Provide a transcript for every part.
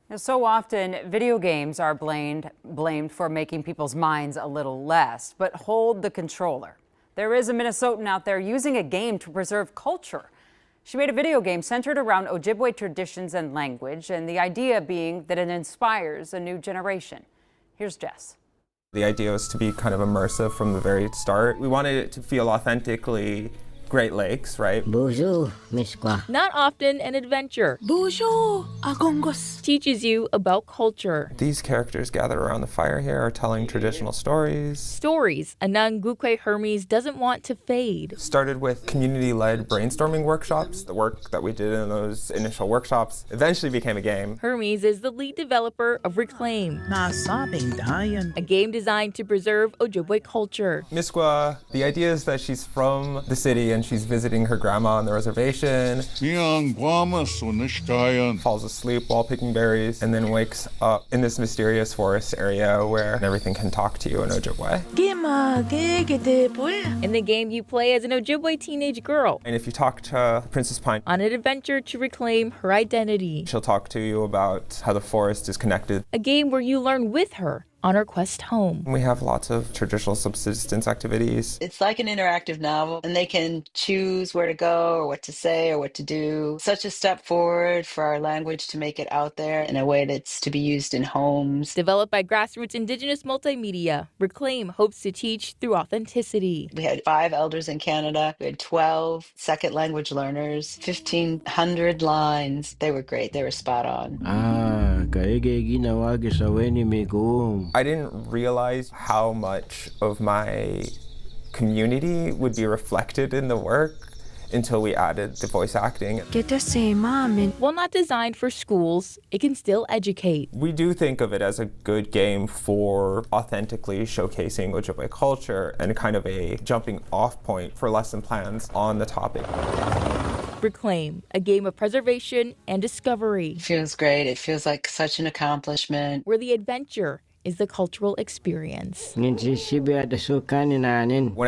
Now, so often, video games are blamed for making people's minds a little less, but hold the controller. There is a Minnesotan out there using a game to preserve culture. She made a video game centered around Ojibwe traditions and language, and the idea being that it inspires a new generation. Here's Jess. The idea was to be kind of immersive from the very start. We wanted it to feel authentically Great Lakes, right? Bonjour, Miss Kwa. Not often an adventure. Bonjour, Agongos. Teaches you about culture. These characters gathered around the fire here are telling traditional stories. Stories Anang Gukwe Hermes doesn't want to fade. Started with community-led brainstorming workshops. The work that we did in those initial workshops eventually became a game. Hermes is the lead developer of Reclaim, Nasabing dayan. a game designed to preserve Ojibwe culture. Miskwa, the idea is that she's from the city and she's visiting her grandma on the reservation. Falls asleep while picking berries and then wakes up in this mysterious forest area where everything can talk to you in Ojibwe. In the game, you play as an Ojibwe teenage girl And if you talk to Princess Pine, on an adventure to reclaim her identity. she'll talk to you about how the forest is connected. A game where you learn with her on her quest home. We have lots of traditional subsistence activities. It's like an interactive novel, and they can choose where to go or what to say or what to do. Such a step forward for our language to make it out there in a way that's to be used in homes. Developed by Grassroots Indigenous Multimedia, Reclaim hopes to teach through authenticity. We had 5 elders in Canada. We had 12 second language learners, 1,500 lines. They were great. They were spot on. I didn't realize how much of my community would be reflected in the work until we added the voice acting. While not designed for schools, it can still educate. We do think of it as a good game for authentically showcasing Ojibwe culture and kind of a jumping off point for lesson plans on the topic. Reclaim, a game of preservation and discovery, It feels great. It feels like such an accomplishment. where the adventure is the cultural experience. When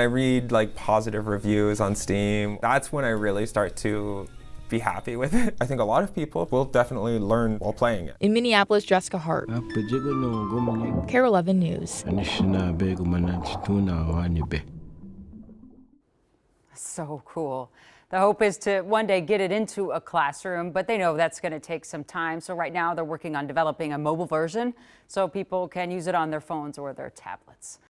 I read like positive reviews on Steam, that's when I really start to be happy with it. I think a lot of people will definitely learn while playing it. In Minneapolis, Jessica Hart, Carol 11 News. So cool. The hope is to one day get it into a classroom, but they know that's going to take some time. So right now they're working on developing a mobile version so people can use it on their phones or their tablets.